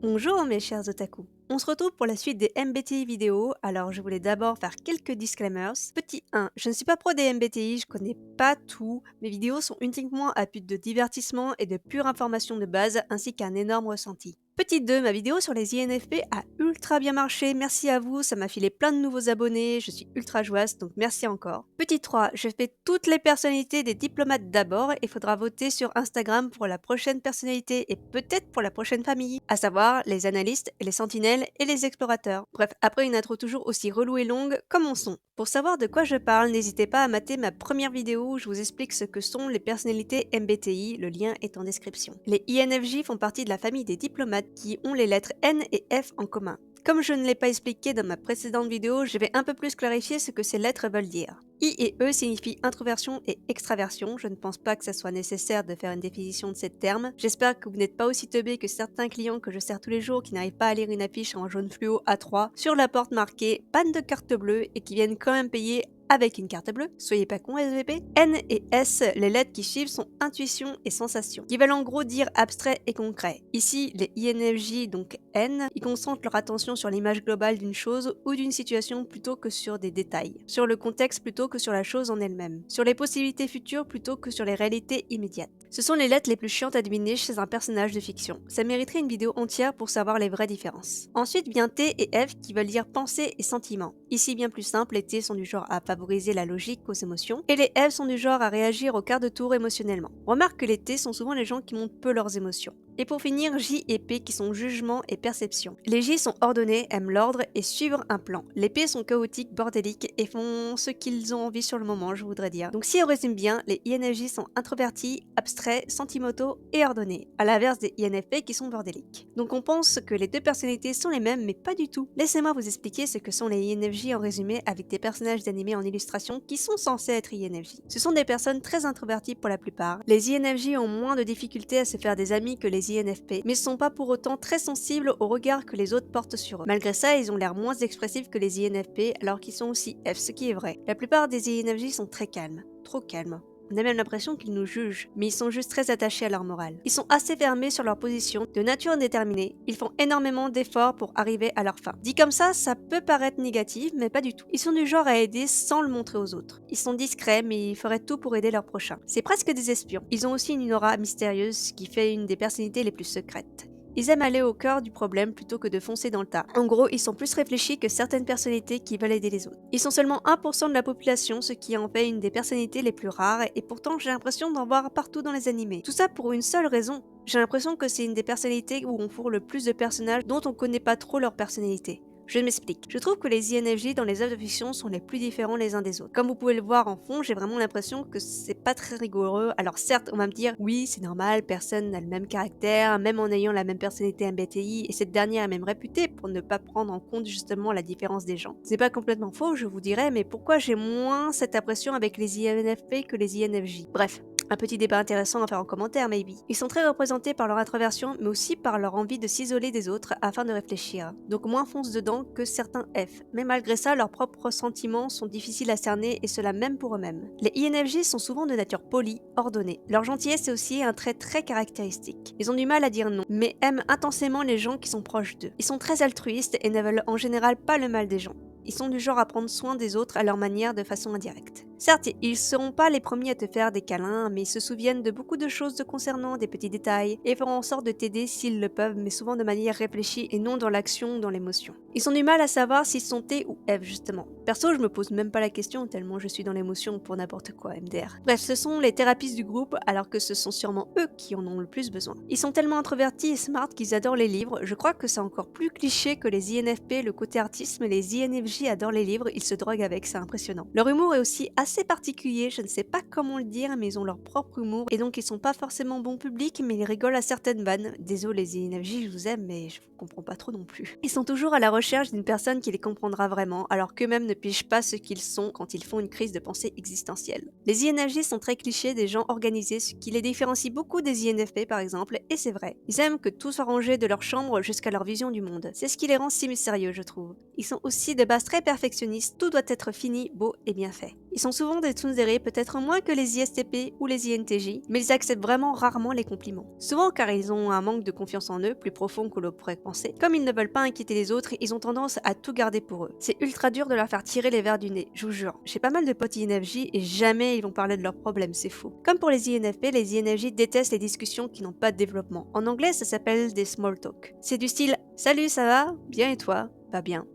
Bonjour mes chers otaku. On se retrouve pour la suite des MBTI vidéos, alors je voulais d'abord faire quelques disclaimers. Petit 1, je ne suis pas pro des MBTI, je connais pas tout. Mes vidéos sont uniquement à but de divertissement et de pure information de base, ainsi qu'un énorme ressenti. Petit 2, ma vidéo sur les INFP a ultra bien marché, merci à vous, ça m'a filé plein de nouveaux abonnés, je suis ultra joyeuse, donc merci encore. Petit 3, je fais toutes les personnalités des diplomates d'abord, et faudra voter sur Instagram pour la prochaine personnalité et peut-être pour la prochaine famille, à savoir les analystes, les sentinelles et les explorateurs. Bref, après une intro toujours aussi relou et longue, commençons. Pour savoir de quoi je parle, n'hésitez pas à mater ma première vidéo où je vous explique ce que sont les personnalités MBTI, le lien est en description. Les INFJ font partie de la famille des diplomates qui ont les lettres N et F en commun. Comme je ne l'ai pas expliqué dans ma précédente vidéo, je vais un peu plus clarifier ce que ces lettres veulent dire. I et E signifient introversion et extraversion, je ne pense pas que ça soit nécessaire de faire une définition de ces termes. J'espère que vous n'êtes pas aussi teubés que certains clients que je sers tous les jours qui n'arrivent pas à lire une affiche en jaune fluo A3 sur la porte marquée panne de carte bleue et qui viennent quand même payer avec une carte bleue, soyez pas con SVP. N et S, les lettres qui suivent sont intuition et sensation, qui veulent en gros dire abstrait et concret. Ici, les INFJ, donc N, ils concentrent leur attention sur l'image globale d'une chose ou d'une situation plutôt que sur des détails, sur le contexte plutôt que sur la chose en elle-même, sur les possibilités futures plutôt que sur les réalités immédiates. Ce sont les lettres les plus chiantes à deviner chez un personnage de fiction. Ça mériterait une vidéo entière pour savoir les vraies différences. Ensuite vient T et F qui veulent dire pensée et sentiment. Ici bien plus simple, les T sont du genre à favoriser la logique aux émotions, et les F sont du genre à réagir au quart de tour émotionnellement. Remarque que les T sont souvent les gens qui montrent peu leurs émotions. Et pour finir, J et P qui sont jugement et perception. Les J sont ordonnés, aiment l'ordre et suivre un plan. Les P sont chaotiques, bordéliques et font ce qu'ils ont envie sur le moment, je voudrais dire. Donc si on résume bien, les INFJ sont introvertis, abstraits, sentimentaux et ordonnés, à l'inverse des INFP qui sont bordéliques. Donc on pense que les deux personnalités sont les mêmes, mais pas du tout. Laissez-moi vous expliquer ce que sont les INFJ en résumé avec des personnages animés en illustration qui sont censés être INFJ. Ce sont des personnes très introverties pour la plupart. Les INFJ ont moins de difficultés à se faire des amis que les INFP, mais sont pas pour autant très sensibles au regard que les autres portent sur eux. Malgré ça, ils ont l'air moins expressifs que les INFP, alors qu'ils sont aussi F, ce qui est vrai. La plupart des INFJ sont très calmes, trop calmes. On a même l'impression qu'ils nous jugent, mais ils sont juste très attachés à leur morale. Ils sont assez fermés sur leur position, de nature indéterminée, ils font énormément d'efforts pour arriver à leur fin. Dit comme ça peut paraître négatif, mais pas du tout. Ils sont du genre à aider sans le montrer aux autres. Ils sont discrets, mais ils feraient tout pour aider leur prochain. C'est presque des espions. Ils ont aussi une aura mystérieuse, ce qui fait une des personnalités les plus secrètes. Ils aiment aller au cœur du problème plutôt que de foncer dans le tas. En gros, ils sont plus réfléchis que certaines personnalités qui veulent aider les autres. Ils sont seulement 1% de la population, ce qui en fait une des personnalités les plus rares, et pourtant j'ai l'impression d'en voir partout dans les animés. Tout ça pour une seule raison. J'ai l'impression que c'est une des personnalités où on fourre le plus de personnages dont on connaît pas trop leur personnalité. Je m'explique. Je trouve que les INFJ dans les œuvres de fiction sont les plus différents les uns des autres. Comme vous pouvez le voir en fond, j'ai vraiment l'impression que c'est pas très rigoureux. Alors certes, on va me dire, oui, c'est normal, personne n'a le même caractère, même en ayant la même personnalité MBTI, et cette dernière est même réputée pour ne pas prendre en compte justement la différence des gens. C'est pas complètement faux, je vous dirais, mais pourquoi j'ai moins cette impression avec les INFP que les INFJ? Bref. Un petit débat intéressant à faire en commentaire, maybe. Ils sont très représentés par leur introversion, mais aussi par leur envie de s'isoler des autres afin de réfléchir. Donc moins fonce dedans que certains F. Mais malgré ça, leurs propres sentiments sont difficiles à cerner et cela même pour eux-mêmes. Les INFJ sont souvent de nature polie, ordonnée. Leur gentillesse est aussi un trait très caractéristique. Ils ont du mal à dire non, mais aiment intensément les gens qui sont proches d'eux. Ils sont très altruistes et ne veulent en général pas le mal des gens. Ils sont du genre à prendre soin des autres à leur manière de façon indirecte. Certes, ils seront pas les premiers à te faire des câlins, mais ils se souviennent de beaucoup de choses te concernant, des petits détails, et feront en sorte de t'aider s'ils le peuvent, mais souvent de manière réfléchie et non dans l'action ou dans l'émotion. Ils ont du mal à savoir s'ils sont T ou F justement. Perso, je me pose même pas la question tellement je suis dans l'émotion pour n'importe quoi, MDR. Bref, ce sont les thérapistes du groupe alors que ce sont sûrement eux qui en ont le plus besoin. Ils sont tellement introvertis et smart qu'ils adorent les livres, je crois que c'est encore plus cliché que les INFP le côté artiste, mais les INFJ adorent les livres, ils se droguent avec, c'est impressionnant. Leur humour est aussi assez particulier, je ne sais pas comment le dire, mais ils ont leur propre humour et donc ils sont pas forcément bon public, mais ils rigolent à certaines vannes. Désolé les INFJ, je vous aime, mais je vous comprends pas trop non plus. Ils sont toujours à la recherche d'une personne qui les comprendra vraiment, alors qu'eux-mêmes ne pigent pas ce qu'ils sont quand ils font une crise de pensée existentielle. Les INFJ sont très clichés des gens organisés, ce qui les différencie beaucoup des INFP par exemple, et c'est vrai. Ils aiment que tout soit rangé de leur chambre jusqu'à leur vision du monde. C'est ce qui les rend si mystérieux, je trouve. Ils sont aussi de base très perfectionnistes, tout doit être fini, beau et bien fait. Ils sont souvent des tsundere, peut-être moins que les ISTP ou les INTJ, mais ils acceptent vraiment rarement les compliments. Souvent car ils ont un manque de confiance en eux, plus profond que l'on pourrait penser. Comme ils ne veulent pas inquiéter les autres, ils ont tendance à tout garder pour eux. C'est ultra dur de leur faire tirer les verres du nez, je vous jure. J'ai pas mal de potes INFJ et jamais ils vont parler de leurs problèmes, c'est faux. Comme pour les INFP, les INFJ détestent les discussions qui n'ont pas de développement. En anglais, ça s'appelle des small talk. C'est du style « Salut, ça va? Bien et toi? Pas bien.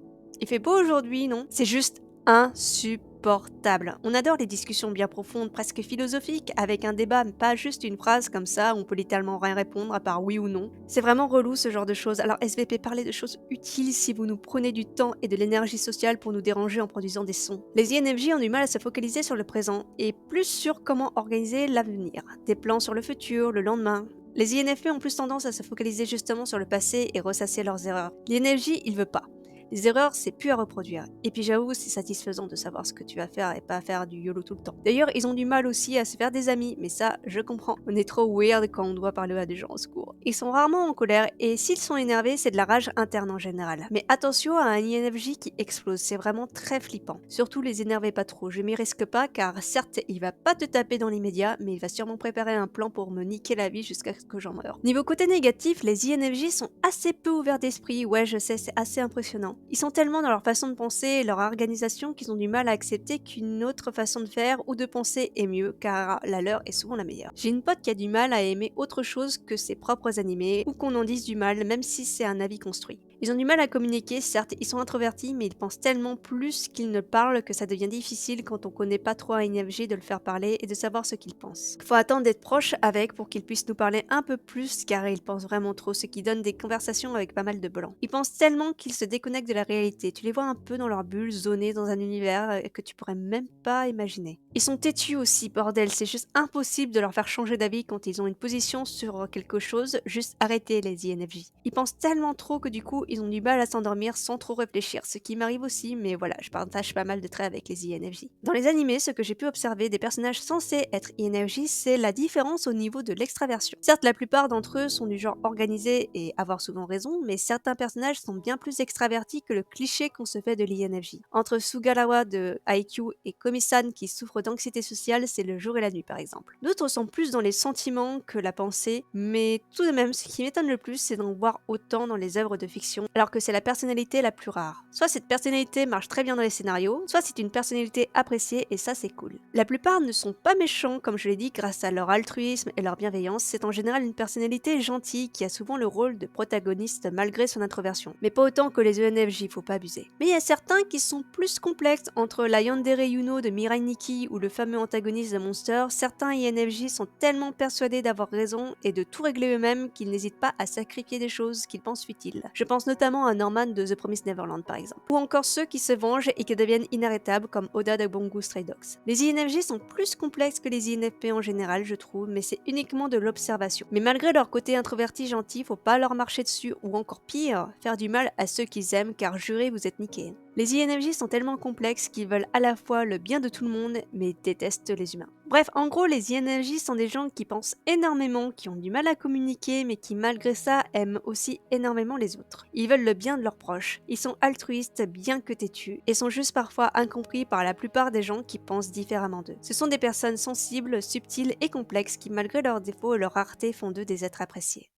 Il fait beau aujourd'hui, non ?» C'est juste insupportable. On adore les discussions bien profondes, presque philosophiques, avec un débat, mais pas juste une phrase comme ça où on peut littéralement rien répondre à part oui ou non. C'est vraiment relou ce genre de choses. Alors SVP, parlez de choses utiles si vous nous prenez du temps et de l'énergie sociale pour nous déranger en produisant des sons. Les INFJ ont du mal à se focaliser sur le présent et plus sur comment organiser l'avenir. Des plans sur le futur, le lendemain. Les INFP ont plus tendance à se focaliser justement sur le passé et ressasser leurs erreurs. L'INFJ, il veut pas. Les erreurs, c'est plus à reproduire. Et puis j'avoue, c'est satisfaisant de savoir ce que tu vas faire et pas faire du YOLO tout le temps. D'ailleurs, ils ont du mal aussi à se faire des amis, mais ça, je comprends. On est trop weird quand on doit parler à des gens au secours. Ils sont rarement en colère, et s'ils sont énervés, c'est de la rage interne en général. Mais attention à un INFJ qui explose, c'est vraiment très flippant. Surtout les énervez pas trop, je m'y risque pas, car certes, il va pas te taper dans l'immédiat, mais il va sûrement préparer un plan pour me niquer la vie jusqu'à ce que j'en meure. Niveau côté négatif, les INFJ sont assez peu ouverts d'esprit, ouais je sais, c'est assez impressionnant. Ils sont tellement dans leur façon de penser et leur organisation qu'ils ont du mal à accepter qu'une autre façon de faire ou de penser est mieux, car la leur est souvent la meilleure. J'ai une pote qui a du mal à aimer autre chose que ses propres animés, ou qu'on en dise du mal, même si c'est un avis construit. Ils ont du mal à communiquer, certes, ils sont introvertis, mais ils pensent tellement plus qu'ils ne parlent que ça devient difficile quand on connaît pas trop un INFJ de le faire parler et de savoir ce qu'il pense. Faut attendre d'être proche avec pour qu'il puisse nous parler un peu plus, car il pense vraiment trop, ce qui donne des conversations avec pas mal de blancs. Ils pensent tellement qu'ils se déconnectent de la réalité. Tu les vois un peu dans leur bulle, zonés dans un univers que tu pourrais même pas imaginer. Ils sont têtus aussi, bordel, c'est juste impossible de leur faire changer d'avis quand ils ont une position sur quelque chose, juste arrêtez les INFJ. Ils pensent tellement trop que du coup, ils ont du mal à s'endormir sans trop réfléchir, ce qui m'arrive aussi, mais voilà, je partage pas mal de traits avec les INFJ. Dans les animés, ce que j'ai pu observer des personnages censés être INFJ, c'est la différence au niveau de l'extraversion. Certes, la plupart d'entre eux sont du genre organisé et avoir souvent raison, mais certains personnages sont bien plus extravertis que le cliché qu'on se fait de l'INFJ. Entre Sugarawa de IQ et Komi-san qui souffre d'anxiété sociale, c'est le jour et la nuit par exemple. D'autres sont plus dans les sentiments que la pensée, mais tout de même, ce qui m'étonne le plus, c'est d'en voir autant dans les œuvres de fiction, alors que c'est la personnalité la plus rare. Soit cette personnalité marche très bien dans les scénarios, soit c'est une personnalité appréciée et ça c'est cool. La plupart ne sont pas méchants, comme je l'ai dit, grâce à leur altruisme et leur bienveillance, c'est en général une personnalité gentille qui a souvent le rôle de protagoniste malgré son introversion. Mais pas autant que les ENFJ, faut pas abuser. Mais il y a certains qui sont plus complexes, entre la Yandere Yuno de Mirai Nikki ou le fameux antagoniste de Monster, certains INFJ sont tellement persuadés d'avoir raison et de tout régler eux-mêmes qu'ils n'hésitent pas à sacrifier des choses qu'ils pensent futiles. Je pense notamment à Norman de The Promised Neverland par exemple. Ou encore ceux qui se vengent et qui deviennent inarrêtables comme Oda de Bungo Stray Dogs. Les INFJ sont plus complexes que les INFP en général je trouve, mais c'est uniquement de l'observation. Mais malgré leur côté introverti gentil, faut pas leur marcher dessus ou encore pire, faire du mal à ceux qu'ils aiment car jurez vous êtes niqués. Les INFJ sont tellement complexes qu'ils veulent à la fois le bien de tout le monde mais détestent les humains. Bref, en gros, les INFJ sont des gens qui pensent énormément, qui ont du mal à communiquer mais qui malgré ça aiment aussi énormément les autres. Ils veulent le bien de leurs proches, ils sont altruistes bien que têtus et sont juste parfois incompris par la plupart des gens qui pensent différemment d'eux. Ce sont des personnes sensibles, subtiles et complexes qui malgré leurs défauts et leur rareté font d'eux des êtres appréciés.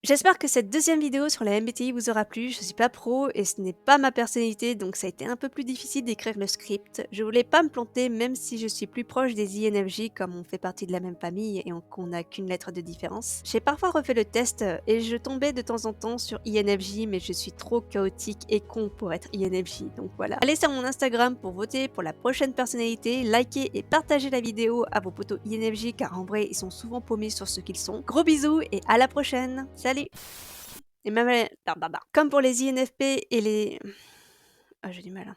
J'espère que cette deuxième vidéo sur la MBTI vous aura plu, je suis pas pro et ce n'est pas ma personnalité donc ça a été un peu plus difficile d'écrire le script. Je voulais pas me planter même si je suis plus proche des INFJ comme on fait partie de la même famille et qu'on n'a qu'une lettre de différence. J'ai parfois refait le test et je tombais de temps en temps sur INFJ mais je suis trop chaotique et con pour être INFJ donc voilà. Allez sur mon Instagram pour voter pour la prochaine personnalité, likez et partagez la vidéo à vos potos INFJ car en vrai ils sont souvent paumés sur ce qu'ils sont. Gros bisous et à la prochaine. Salut. Et même comme pour les INFP et les... Ah, j'ai du mal.